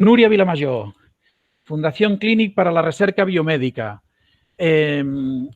Núria Vilamajor, Fundación Clínic para la Recerca Biomédica.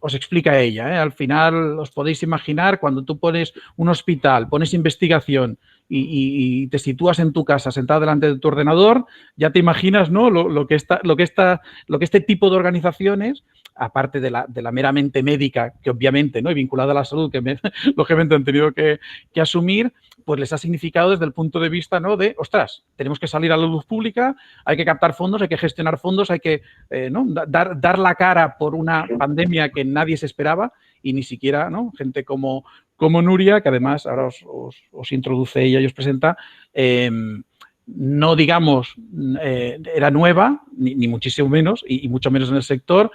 Os explica ella. Al final os podéis imaginar cuando tú pones un hospital, pones investigación y te sitúas en tu casa sentado delante de tu ordenador, ya te imaginas, ¿no? lo que este tipo de organizaciones, aparte de la meramente médica, que obviamente, ¿no? Y vinculada a la salud, que lógicamente han tenido que asumir, pues les ha significado desde el punto de vista, ¿no? De, ostras, tenemos que salir a la luz pública, hay que captar fondos, hay que gestionar fondos, hay que ¿no? dar la cara por una pandemia que nadie se esperaba y ni siquiera, ¿no? Gente como Núria, que además ahora os introduce ella y os presenta, no digamos era nueva, ni muchísimo menos, y mucho menos en el sector,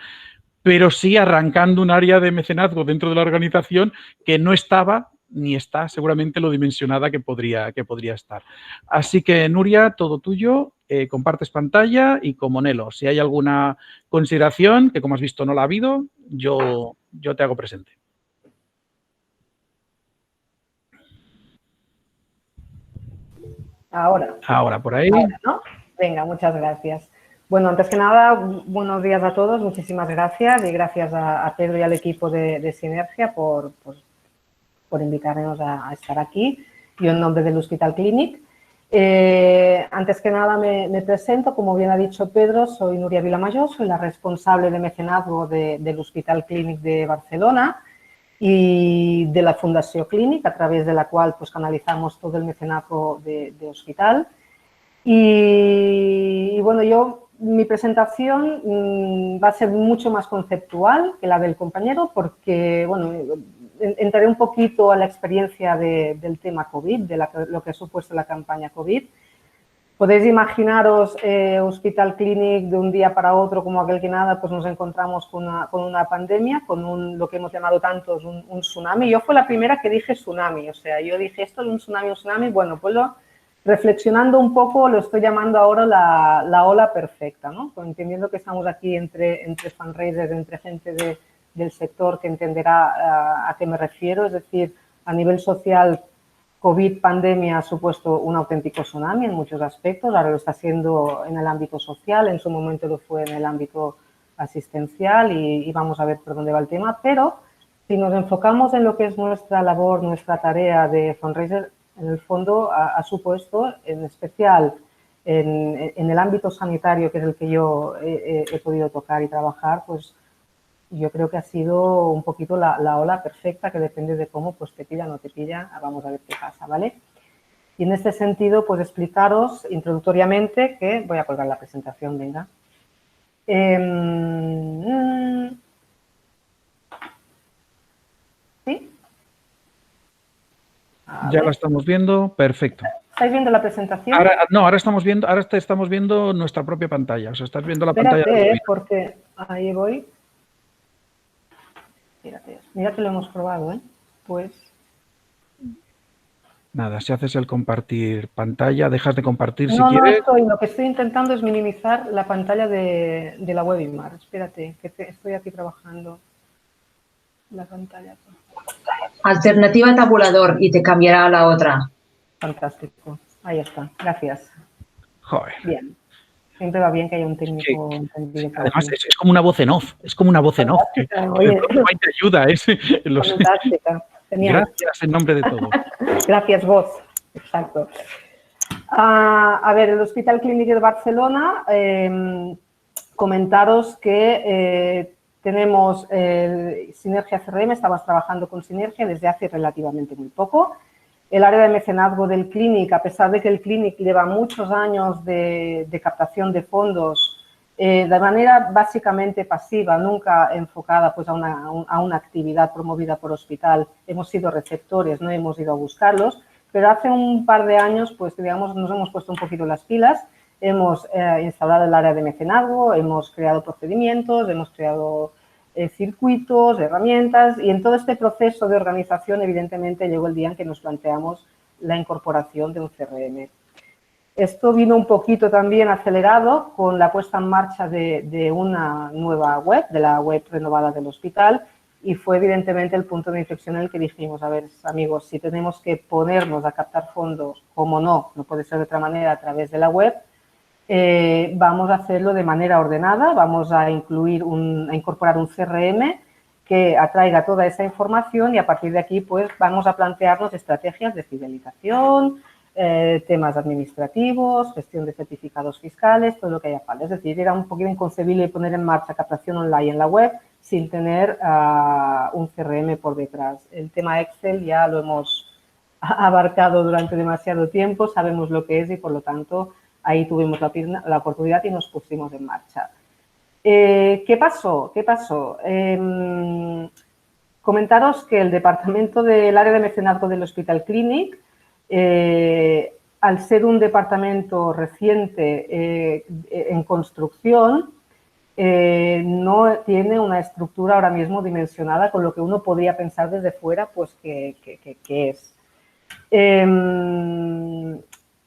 pero sí arrancando un área de mecenazgo dentro de la organización que no estaba ni está seguramente lo dimensionada que podría estar. Así que, Núria, todo tuyo, compartes pantalla y como Nelo, si hay alguna consideración, que como has visto no la ha habido, yo te hago presente. Ahora, por ahí. Ahora, ¿no? Venga, muchas gracias. Bueno, antes que nada, buenos días a todos, muchísimas gracias y gracias a Pedro y al equipo de Sinergia por invitarnos a estar aquí. Yo en nombre del Hospital Clínic. Antes que nada me presento, como bien ha dicho Pedro, soy Núria Vilamajor, soy la responsable de mecenazgo del Hospital Clínic de Barcelona y de la Fundació Clínic, a través de la cual pues canalizamos todo el mecenazgo de hospital. Y bueno, mi presentación va a ser mucho más conceptual que la del compañero porque, bueno, entraré un poquito a la experiencia del tema COVID, de lo que ha supuesto la campaña COVID. Podéis imaginaros Hospital Clínic de un día para otro, como aquel que nada, pues nos encontramos con una pandemia, con lo que hemos llamado tantos un tsunami. Yo fui la primera que dije tsunami, o sea, yo dije esto de un tsunami, bueno, pues reflexionando un poco, lo estoy llamando ahora la ola perfecta, ¿no? Pues entendiendo que estamos aquí entre fundraisers, entre gente del sector que entenderá a qué me refiero, es decir, a nivel social, COVID, pandemia, ha supuesto un auténtico tsunami en muchos aspectos, ahora lo está haciendo en el ámbito social, en su momento lo fue en el ámbito asistencial y vamos a ver por dónde va el tema, pero si nos enfocamos en lo que es nuestra labor, nuestra tarea de fundraiser, en el fondo ha supuesto, en especial en el ámbito sanitario, que es el que yo he podido tocar y trabajar, pues yo creo que ha sido un poquito la ola perfecta, que depende de cómo pues te pilla o no te pilla, vamos a ver qué pasa, ¿vale? Y en este sentido, pues explicaros introductoriamente que voy a colgar la presentación, venga. ¿Sí? Ya la estamos viendo, perfecto. ¿Estáis viendo la presentación? Ahora te estamos viendo nuestra propia pantalla. O sea, estás viendo la pantalla. Espérate, porque ahí voy. Mira que lo hemos probado, ¿eh? Pues... Nada, si haces el compartir pantalla, dejas de compartir si No, quieres. lo que estoy intentando es minimizar la pantalla de la webinar. Espérate, que estoy aquí trabajando la pantalla. Alternativa tabulador y te cambiará a la otra. Fantástico. Ahí está. Gracias. Joder. Bien. Siempre va bien que haya un técnico entendido. Además, es como una voz en off. Es como una voz en off. Oye, te ayuda. Fantástica. Genial. Gracias en nombre de todos. Gracias, vos. Exacto. A ver, el Hospital Clínic de Barcelona, comentaros que tenemos Sinergia CRM, estamos trabajando con Sinergia desde hace relativamente muy poco. El área de mecenazgo del Clínic, a pesar de que el Clínic lleva muchos años de captación de fondos de manera básicamente pasiva, nunca enfocada pues, a una actividad promovida por hospital, hemos sido receptores, no hemos ido a buscarlos, pero hace un par de años, pues digamos, nos hemos puesto un poquito las pilas, hemos instaurado el área de mecenazgo, hemos creado procedimientos, hemos creado circuitos, herramientas y en todo este proceso de organización, evidentemente, llegó el día en que nos planteamos la incorporación de un CRM. Esto vino un poquito también acelerado con la puesta en marcha de una nueva web, de la web renovada del hospital, y fue evidentemente el punto de inflexión en el que dijimos, a ver, amigos, si tenemos que ponernos a captar fondos, como no puede ser de otra manera a través de la web, vamos a hacerlo de manera ordenada, vamos a incorporar un CRM que atraiga toda esa información y a partir de aquí pues vamos a plantearnos estrategias de fidelización, temas administrativos, gestión de certificados fiscales, todo lo que haya falta. Es decir, era un poquito inconcebible poner en marcha captación online en la web sin tener un CRM por detrás. El tema Excel ya lo hemos abarcado durante demasiado tiempo, sabemos lo que es y por lo tanto ahí tuvimos la oportunidad y nos pusimos en marcha. ¿Qué pasó? Comentaros que el departamento del área de mecenazgo del Hospital Clínic, al ser un departamento reciente en construcción, no tiene una estructura ahora mismo dimensionada con lo que uno podría pensar desde fuera, pues que es.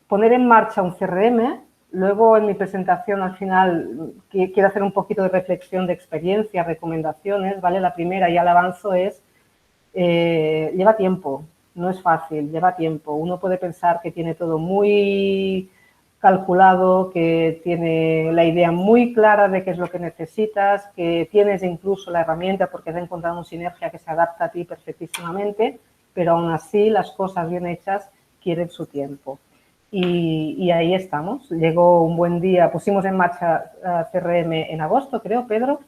Poner en marcha un CRM, luego en mi presentación al final quiero hacer un poquito de reflexión de experiencia, recomendaciones, ¿vale? La primera, ya la avanzo, es lleva tiempo, no es fácil, lleva tiempo. Uno puede pensar que tiene todo muy calculado, que tiene la idea muy clara de qué es lo que necesitas, que tienes incluso la herramienta porque has encontrado una sinergia que se adapta a ti perfectísimamente, pero aún así las cosas bien hechas quieren su tiempo. Y ahí estamos. Llegó un buen día, pusimos en marcha CRM en agosto, creo, Pedro,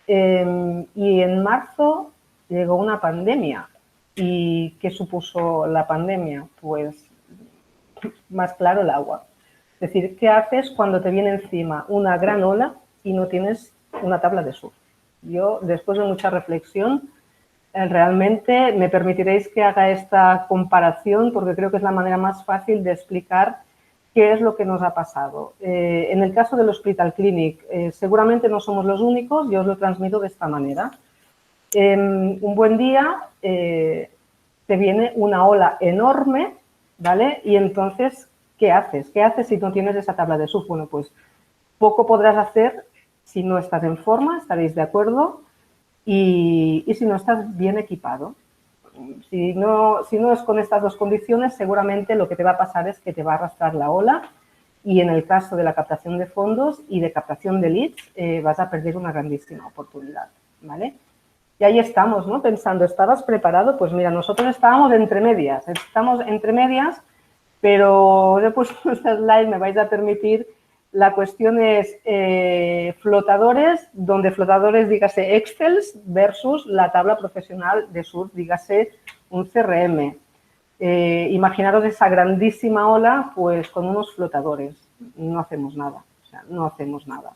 y en marzo llegó una pandemia. ¿Y qué supuso la pandemia? Pues más claro el agua. Es decir, ¿qué haces cuando te viene encima una gran ola y no tienes una tabla de surf? Yo, después de mucha reflexión, realmente me permitiréis que haga esta comparación porque creo que es la manera más fácil de explicar qué es lo que nos ha pasado. En el caso del Hospital Clínic, seguramente no somos los únicos, yo os lo transmito de esta manera. Un buen día te viene una ola enorme, ¿vale? Y entonces, ¿qué haces? ¿Qué haces si no tienes esa tabla de surf? Bueno, pues poco podrás hacer si no estás en forma, estaréis de acuerdo, y si no estás bien equipado. Si no es con estas dos condiciones, seguramente lo que te va a pasar es que te va a arrastrar la ola y en el caso de la captación de fondos y de captación de leads vas a perder una grandísima oportunidad, ¿vale? Y ahí estamos, ¿no? Pensando, ¿estabas preparado? Pues mira, nosotros estábamos entre medias, pero os he puesto esta slide, me vais a permitir. La cuestión es flotadores, donde flotadores dígase Excel versus la tabla profesional de surf, dígase un CRM. Imaginaros esa grandísima ola, pues con unos flotadores. No hacemos nada, o sea, no hacemos nada.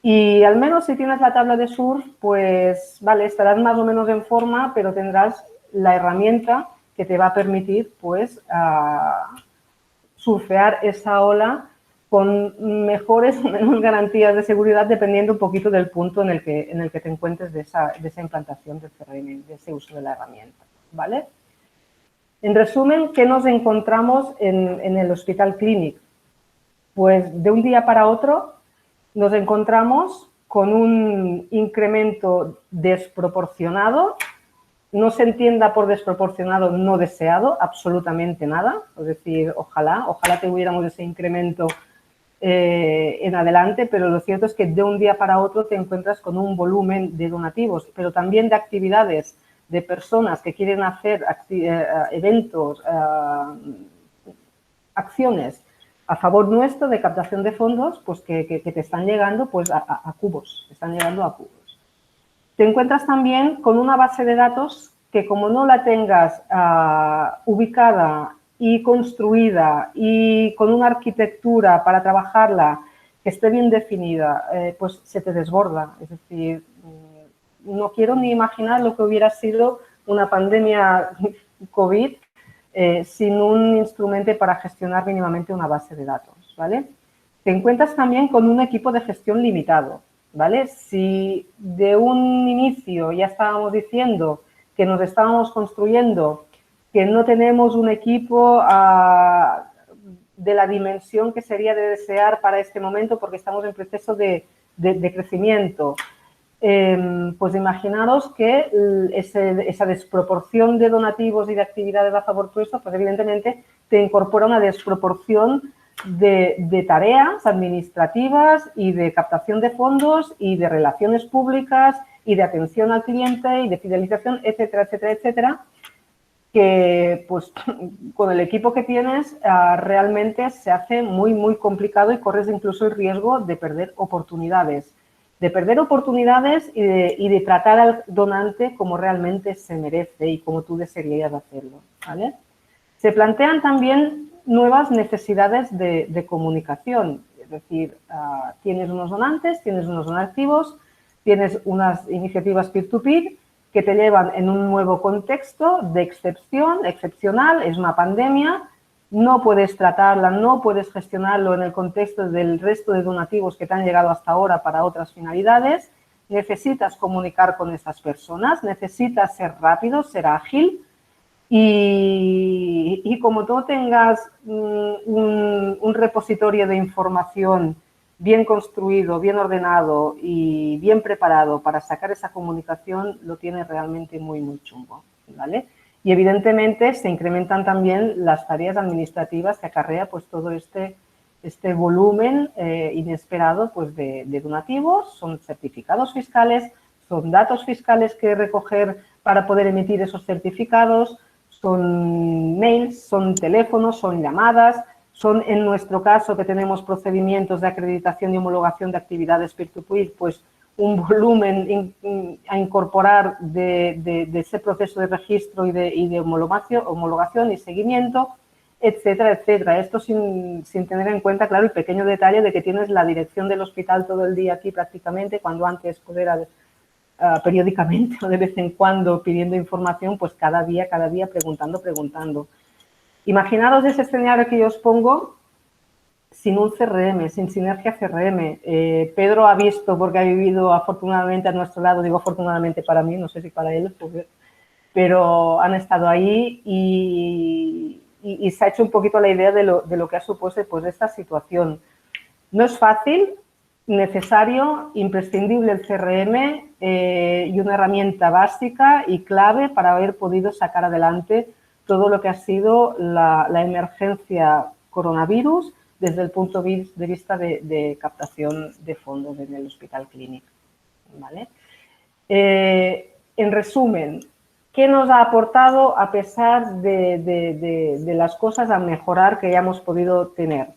Y al menos si tienes la tabla de surf, pues vale, estarás más o menos en forma, pero tendrás la herramienta que te va a permitir, pues, surfear esa ola con mejores o menos garantías de seguridad dependiendo un poquito del punto en el que te encuentres de esa implantación del CRM, de ese uso de la herramienta, ¿vale? En resumen, ¿qué nos encontramos en el Hospital Clínic? Pues de un día para otro nos encontramos con un incremento desproporcionado. No se entienda por desproporcionado no deseado, absolutamente nada. Es decir, ojalá tuviéramos ese incremento en adelante, pero lo cierto es que de un día para otro te encuentras con un volumen de donativos, pero también de actividades de personas que quieren hacer eventos, acciones a favor nuestro de captación de fondos, pues que te están llegando pues a cubos, están llegando a cubos. Te encuentras también con una base de datos que como no la tengas ubicada y construida y con una arquitectura para trabajarla que esté bien definida, pues se te desborda. Es decir, no quiero ni imaginar lo que hubiera sido una pandemia COVID sin un instrumento para gestionar mínimamente una base de datos, ¿vale? Te encuentras también con un equipo de gestión limitado, ¿vale? Si de un inicio ya estábamos diciendo que nos estábamos construyendo, que no tenemos un equipo de la dimensión que sería de desear para este momento porque estamos en proceso de crecimiento, pues imaginaros que esa desproporción de donativos y de actividades a favor tuyo, pues evidentemente te incorpora una desproporción de tareas administrativas y de captación de fondos y de relaciones públicas y de atención al cliente y de fidelización, etcétera, etcétera, etcétera, que pues con el equipo que tienes realmente se hace muy, muy complicado y corres incluso el riesgo de perder oportunidades. Y de tratar al donante como realmente se merece y como tú desearías hacerlo, ¿vale? Se plantean también nuevas necesidades de comunicación, es decir, tienes unos donantes, tienes unos donativos, tienes unas iniciativas peer-to-peer que te llevan en un nuevo contexto de excepción, excepcional, es una pandemia, no puedes tratarla, no puedes gestionarlo en el contexto del resto de donativos que te han llegado hasta ahora para otras finalidades, necesitas comunicar con estas personas, necesitas ser rápido, ser ágil y como tú tengas un repositorio de información bien construido, bien ordenado y bien preparado para sacar esa comunicación, lo tienes realmente muy, muy chungo, ¿vale? Y evidentemente se incrementan también las tareas administrativas que acarrea pues todo este volumen inesperado pues de donativos, son certificados fiscales, son datos fiscales que recoger para poder emitir esos certificados, son mails, son teléfonos, son llamadas, son en nuestro caso que tenemos procedimientos de acreditación y homologación de actividades peer-to-peer, pues un volumen a incorporar de ese proceso de registro y de homologación y seguimiento, etcétera, etcétera. Esto sin tener en cuenta, claro, el pequeño detalle de que tienes la dirección del hospital todo el día aquí prácticamente, cuando antes pues era periódicamente o de vez en cuando pidiendo información, pues cada día preguntando. Imaginaros ese escenario que yo os pongo sin un CRM, sin sinergia CRM. Pedro ha visto, porque ha vivido afortunadamente a nuestro lado, digo afortunadamente para mí, no sé si para él, pero han estado ahí y se ha hecho un poquito la idea de lo que ha supuesto pues, esta situación. No es fácil, necesario, imprescindible el CRM y una herramienta básica y clave para haber podido sacar adelante todo lo que ha sido la emergencia coronavirus desde el punto de vista de captación de fondos en el Hospital Clínic, ¿vale? En resumen, ¿qué nos ha aportado a pesar de las cosas a mejorar que hayamos podido tener?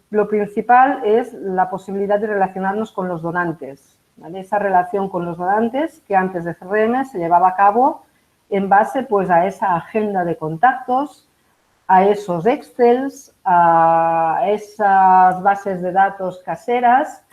Lo principal es la posibilidad de relacionarnos con los donantes, ¿vale? Esa relación con los donantes que antes de CRM se llevaba a cabo en base pues, a esa agenda de contactos, a esos Excels, a esas bases de datos caseras,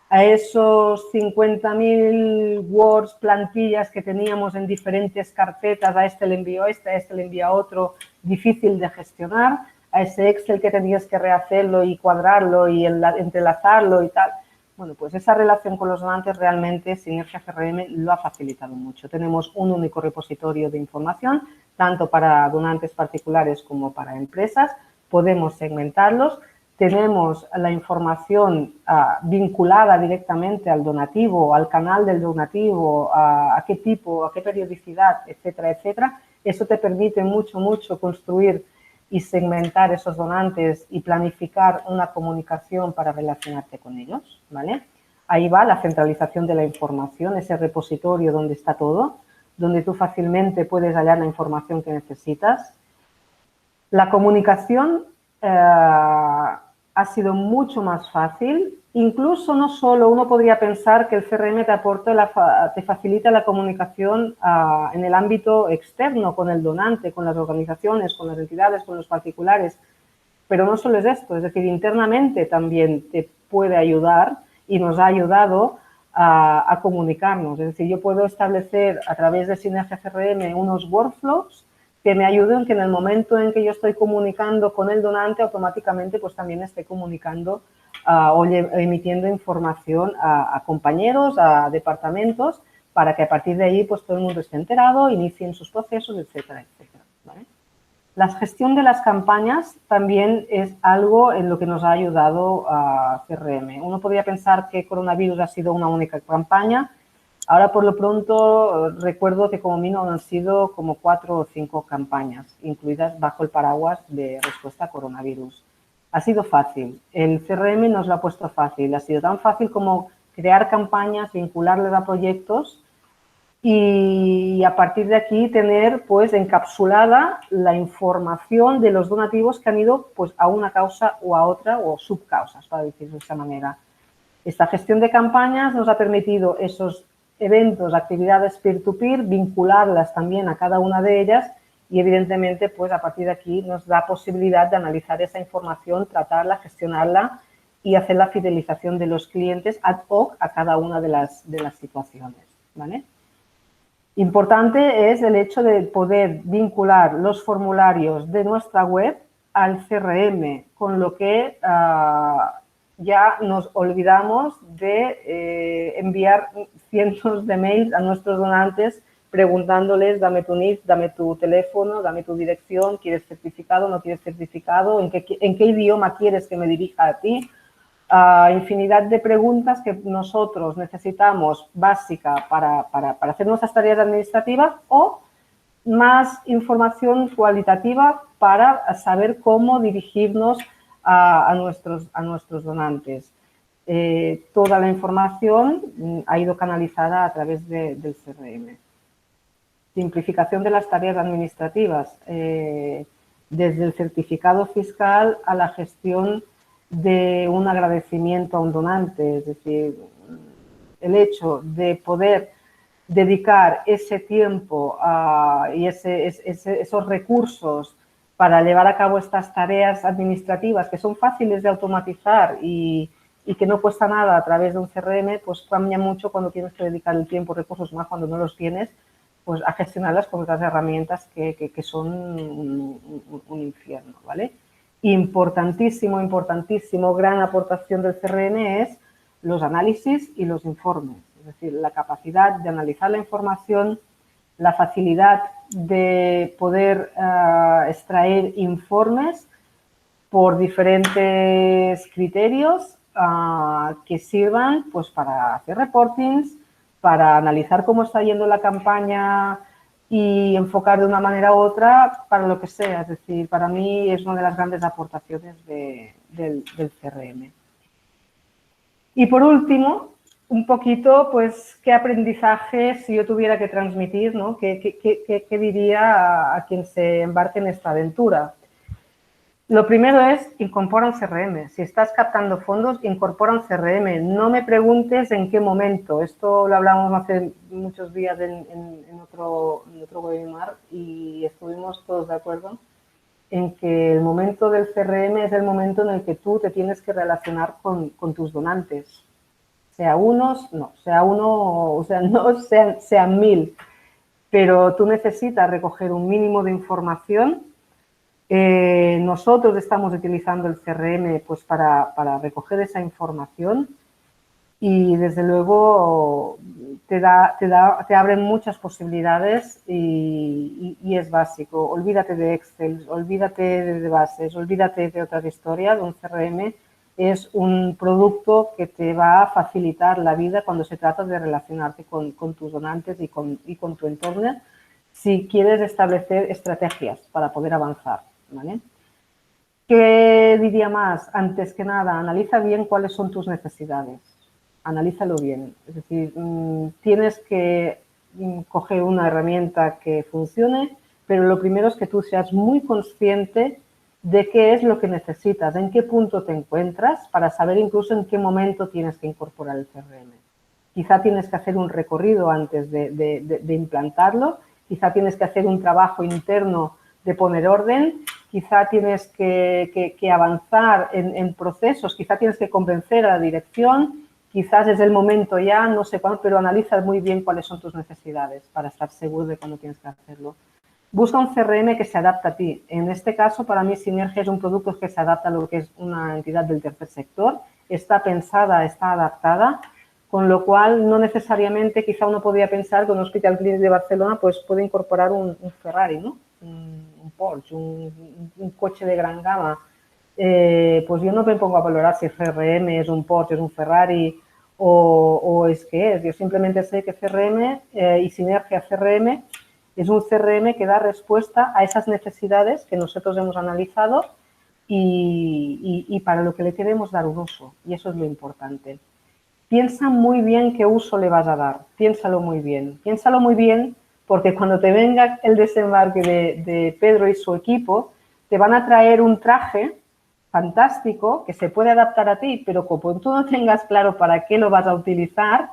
a esos 50.000 Words, plantillas que teníamos en diferentes carpetas, a este le envío este, a este le envío otro, difícil de gestionar, a ese Excel que tenías que rehacerlo y cuadrarlo y entrelazarlo y tal. Bueno, pues esa relación con los donantes realmente Sinergia CRM lo ha facilitado mucho. Tenemos un único repositorio de información, tanto para donantes particulares como para empresas. Podemos segmentarlos. Tenemos la información vinculada directamente al donativo, al canal del donativo, a qué tipo, a qué periodicidad, etcétera, etcétera. Eso te permite mucho construir y segmentar esos donantes y planificar una comunicación para relacionarte con ellos, ¿vale? Ahí va la centralización de la información, ese repositorio donde está todo, donde tú fácilmente puedes hallar la información que necesitas. La comunicación ha sido mucho más fácil, incluso no solo uno podría pensar que el CRM te facilita la comunicación en el ámbito externo con el donante, con las organizaciones, con las entidades, con los particulares, pero no solo es esto, es decir, internamente también te puede ayudar y nos ha ayudado a comunicarnos, es decir, yo puedo establecer a través de Sinergia CRM unos workflows que me ayuden que en el momento en que yo estoy comunicando con el donante, automáticamente pues también esté comunicando o emitiendo información a compañeros, a departamentos, para que a partir de ahí pues todo el mundo esté enterado, inicien sus procesos, etcétera, etcétera, ¿vale? La gestión de las campañas también es algo en lo que nos ha ayudado a CRM. Uno podría pensar que coronavirus ha sido una única campaña. Ahora, por lo pronto, recuerdo que como mínimo han sido como 4 o 5 campañas, incluidas bajo el paraguas de respuesta a coronavirus. Ha sido fácil. El CRM nos lo ha puesto fácil. Ha sido tan fácil como crear campañas, vincularles a proyectos y a partir de aquí tener pues encapsulada la información de los donativos que han ido pues a una causa o a otra o subcausas, para decirlo de esta manera. Esta gestión de campañas nos ha permitido esos eventos, actividades peer-to-peer, vincularlas también a cada una de ellas y evidentemente pues a partir de aquí nos da posibilidad de analizar esa información, tratarla, gestionarla y hacer la fidelización de los clientes ad hoc a cada una de las situaciones, ¿vale? Importante es el hecho de poder vincular los formularios de nuestra web al CRM, con lo que ya nos olvidamos de enviar cientos de mails a nuestros donantes preguntándoles, dame tu NIF, dame tu teléfono, dame tu dirección, ¿quieres certificado, no quieres certificado? ¿En qué idioma quieres que me dirija a ti? Infinidad de preguntas que nosotros necesitamos básica para hacer nuestras tareas administrativas o más información cualitativa para saber cómo dirigirnos a nuestros donantes. Toda la información ha ido canalizada a través del CRM. Simplificación de las tareas administrativas, desde el certificado fiscal a la gestión de un agradecimiento a un donante, es decir, el hecho de poder dedicar ese tiempo y esos recursos para llevar a cabo estas tareas administrativas que son fáciles de automatizar y que no cuesta nada a través de un CRM, pues cambia mucho cuando tienes que dedicar el tiempo, recursos más cuando no los tienes, pues a gestionarlas con otras herramientas que son un infierno, ¿vale? Importantísimo, importantísimo, gran aportación del CRM es los análisis y los informes. Es decir, la capacidad de analizar la información, la facilidad de poder extraer informes por diferentes criterios que sirvan pues, para hacer reportings, para analizar cómo está yendo la campaña y enfocar de una manera u otra para lo que sea. Es decir, para mí es una de las grandes aportaciones del CRM. Y por último, un poquito, pues, qué aprendizaje, si yo tuviera que transmitir, ¿no? ¿Qué diría a quien se embarque en esta aventura? Lo primero es, incorpora un CRM. Si estás captando fondos, incorpora un CRM. No me preguntes en qué momento. Esto lo hablamos hace muchos días en otro webinar y estuvimos todos de acuerdo en que el momento del CRM es el momento en el que tú te tienes que relacionar con tus donantes. Sea unos, no, sea uno, o sea, no sean 1000. Pero tú necesitas recoger un mínimo de información. Nosotros estamos utilizando el CRM pues, para recoger esa información y desde luego te abren muchas posibilidades y es básico. Olvídate de Excel, olvídate de bases, olvídate de otras historias. Un CRM es un producto que te va a facilitar la vida cuando se trata de relacionarte con tus donantes y con tu entorno si quieres establecer estrategias para poder avanzar. ¿Vale? ¿Qué diría más? Antes que nada, analiza bien cuáles son tus necesidades. Analízalo bien. Es decir, tienes que coger una herramienta que funcione, pero lo primero es que tú seas muy consciente de qué es lo que necesitas, en qué punto te encuentras, para saber incluso en qué momento tienes que incorporar el CRM. Quizá tienes que hacer un recorrido antes de implantarlo, quizá tienes que hacer un trabajo interno de poner orden, quizá tienes que avanzar en procesos, quizá tienes que convencer a la dirección, quizás es el momento ya, no sé cuándo, pero analiza muy bien cuáles son tus necesidades para estar seguro de cuándo tienes que hacerlo. Busca un CRM que se adapte a ti. En este caso, para mí, Sinergia es un producto que se adapta a lo que es una entidad del tercer sector, está pensada, está adaptada, con lo cual no necesariamente quizá uno podría pensar que un Hospital Clínic de Barcelona pues, puede incorporar un Ferrari, ¿no? Un Porsche, un coche de gran gama. Pues yo no me pongo a valorar si el CRM es un Porsche, es un Ferrari o es que es. Yo simplemente sé que CRM y Sinergia CRM es un CRM que da respuesta a esas necesidades que nosotros hemos analizado y para lo que le queremos dar un uso. Y eso es lo importante. Piensa muy bien qué uso le vas a dar. Piénsalo muy bien. Piénsalo muy bien porque cuando te venga el desembarque de Pedro y su equipo, te van a traer un traje fantástico que se puede adaptar a ti, pero como tú no tengas claro para qué lo vas a utilizar,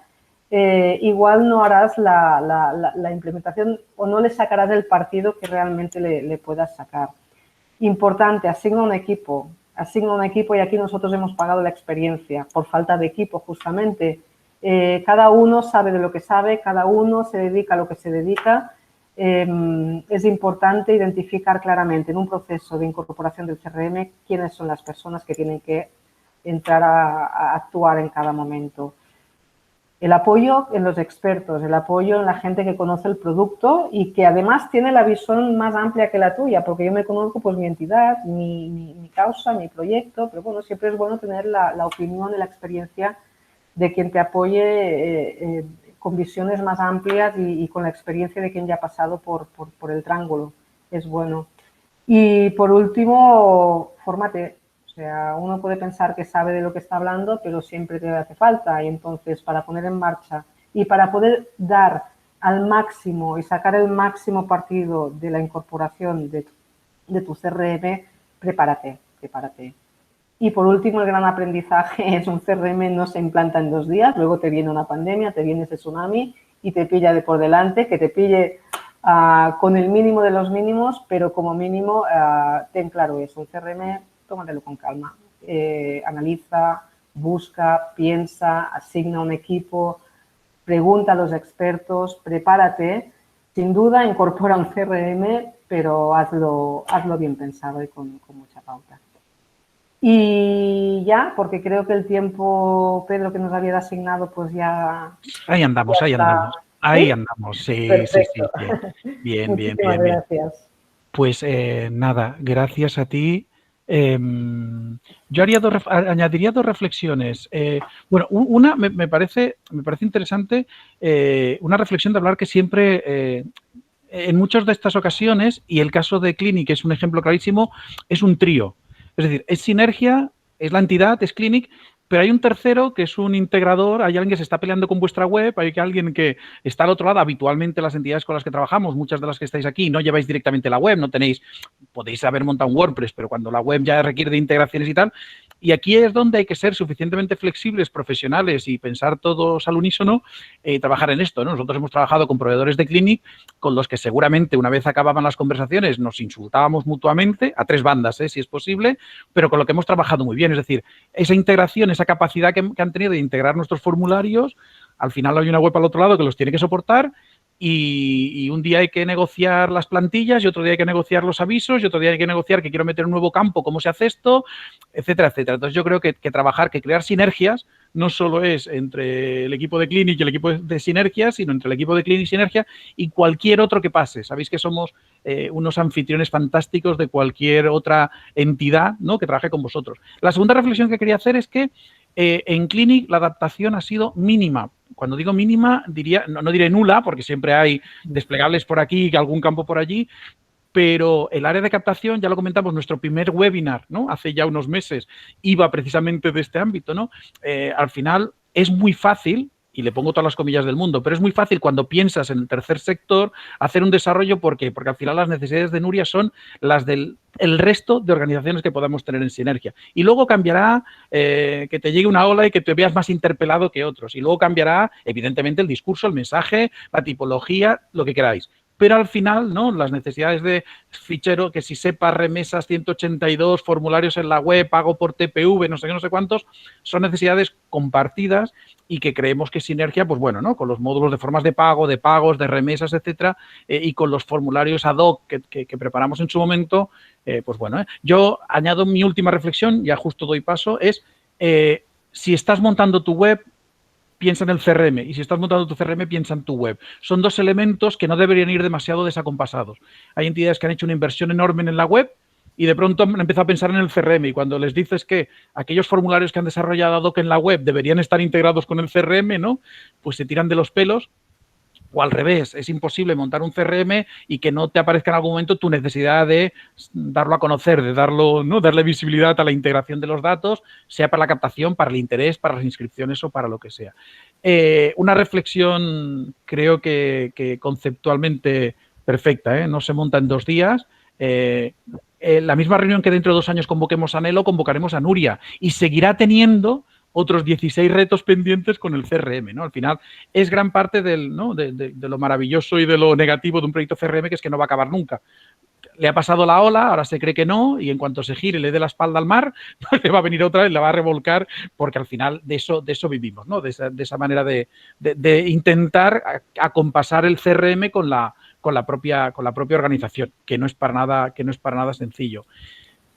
igual no harás la implementación o no le sacarás el partido que realmente le puedas sacar. Importante, asigna un equipo y aquí nosotros hemos pagado la experiencia por falta de equipo justamente. Cada uno sabe de lo que sabe, cada uno se dedica a lo que se dedica. Es importante identificar claramente en un proceso de incorporación del CRM quiénes son las personas que tienen que entrar a actuar en cada momento. El apoyo en los expertos, el apoyo en la gente que conoce el producto y que además tiene la visión más amplia que la tuya, porque yo me conozco pues mi entidad, mi causa, mi proyecto, pero bueno, siempre es bueno tener la opinión y la experiencia de quien te apoye con visiones más amplias y con la experiencia de quien ya ha pasado por el triángulo. Es bueno. Y por último, fórmate. O sea, uno puede pensar que sabe de lo que está hablando, pero siempre te hace falta. Y entonces, para poner en marcha y para poder dar al máximo y sacar el máximo partido de la incorporación de tu CRM, prepárate. Y por último, el gran aprendizaje es un CRM no se implanta en 2 días, luego te viene una pandemia, te viene ese tsunami y te pilla de por delante, que te pille con el mínimo de los mínimos, pero como mínimo ten claro eso, un CRM, tómatelo con calma, analiza, busca, piensa, asigna un equipo, pregunta a los expertos, prepárate, sin duda incorpora un CRM, pero hazlo bien pensado y con mucha pauta. Y ya, porque creo que el tiempo, Pedro, que nos había asignado, pues ya... Ahí andamos, ya ahí está. andamos. Ahí andamos, sí, Perfecto. sí. Bien. Muchísimas gracias. Pues nada, gracias a ti. Yo añadiría 2 reflexiones. Bueno, una me parece interesante, una reflexión de hablar que siempre, en muchas de estas ocasiones, y el caso de Clinic es un ejemplo clarísimo, es un trío. Es decir, es Sinergia, es la entidad, es Clinic, pero hay un tercero que es un integrador, hay alguien que se está peleando con vuestra web, hay alguien que está al otro lado. Habitualmente las entidades con las que trabajamos, muchas de las que estáis aquí, no lleváis directamente la web, no tenéis, podéis haber montado un WordPress, pero cuando la web ya requiere de integraciones y tal, y aquí es donde hay que ser suficientemente flexibles, profesionales y pensar todos al unísono y trabajar en esto, ¿no? Nosotros hemos trabajado con proveedores de Clinic con los que seguramente una vez acababan las conversaciones nos insultábamos mutuamente, a 3 bandas, si es posible, pero con lo que hemos trabajado muy bien. Es decir, esa integración, esa capacidad que han tenido de integrar nuestros formularios, al final hay una web al otro lado que los tiene que soportar y un día hay que negociar las plantillas y otro día hay que negociar los avisos y otro día hay que negociar que quiero meter un nuevo campo, cómo se hace esto, etcétera, etcétera. Entonces yo creo que trabajar, que crear sinergias no solo es entre el equipo de Clinic y el equipo de Sinergia, sino entre el equipo de Clinic y Sinergia y cualquier otro que pase. Sabéis que somos unos anfitriones fantásticos de cualquier otra entidad, ¿no?, que trabaje con vosotros. La segunda reflexión que quería hacer es que en Clinic la adaptación ha sido mínima. Cuando digo mínima, no diré nula, porque siempre hay desplegables por aquí, algún campo por allí, pero el área de captación, ya lo comentamos, nuestro primer webinar, ¿no?, hace ya unos meses, iba precisamente de este ámbito, ¿no? Al final es muy fácil, y le pongo todas las comillas del mundo, pero es muy fácil cuando piensas en el tercer sector hacer un desarrollo. ¿Por qué? Porque al final las necesidades de Nuria son las del resto de organizaciones que podamos tener en Sinergia. Y luego cambiará que te llegue una ola y que te veas más interpelado que otros. Y luego cambiará, evidentemente, el discurso, el mensaje, la tipología, lo que queráis. Pero al final, ¿no?, las necesidades de fichero, que si SEPA, remesas 182, formularios en la web, pago por TPV, no sé qué, no sé cuántos, son necesidades compartidas y que creemos que Sinergia, pues bueno, ¿no?, con los módulos de formas de pago, de pagos, de remesas, etcétera, y con los formularios ad hoc que preparamos en su momento, pues bueno, yo añado mi última reflexión, ya justo doy paso, es si estás montando tu web, piensa en el CRM, y si estás montando tu CRM, piensa en tu web. Son 2 elementos que no deberían ir demasiado desacompasados. Hay entidades que han hecho una inversión enorme en la web y de pronto empezó a pensar en el CRM y cuando les dices que aquellos formularios que han desarrollado ad hoc en la web deberían estar integrados con el CRM, ¿no? Pues se tiran de los pelos. O al revés, es imposible montar un CRM y que no te aparezca en algún momento tu necesidad de darlo a conocer, de darle visibilidad a la integración de los datos, sea para la captación, para el interés, para las inscripciones o para lo que sea. Una reflexión creo que conceptualmente perfecta, ¿eh? No se monta en 2 días. La misma reunión que dentro de 2 años convoquemos a Nelo, convocaremos a Nuria y seguirá teniendo otros 16 retos pendientes con el CRM, ¿no? Al final es gran parte de lo maravilloso y de lo negativo de un proyecto CRM, que es que no va a acabar nunca. Le ha pasado la ola, ahora se cree que no, y en cuanto se gire y le dé la espalda al mar, le va a venir otra y la va a revolcar, porque al final de eso vivimos, ¿no? De esa manera de intentar acompasar el CRM con la propia organización, que no es para nada sencillo.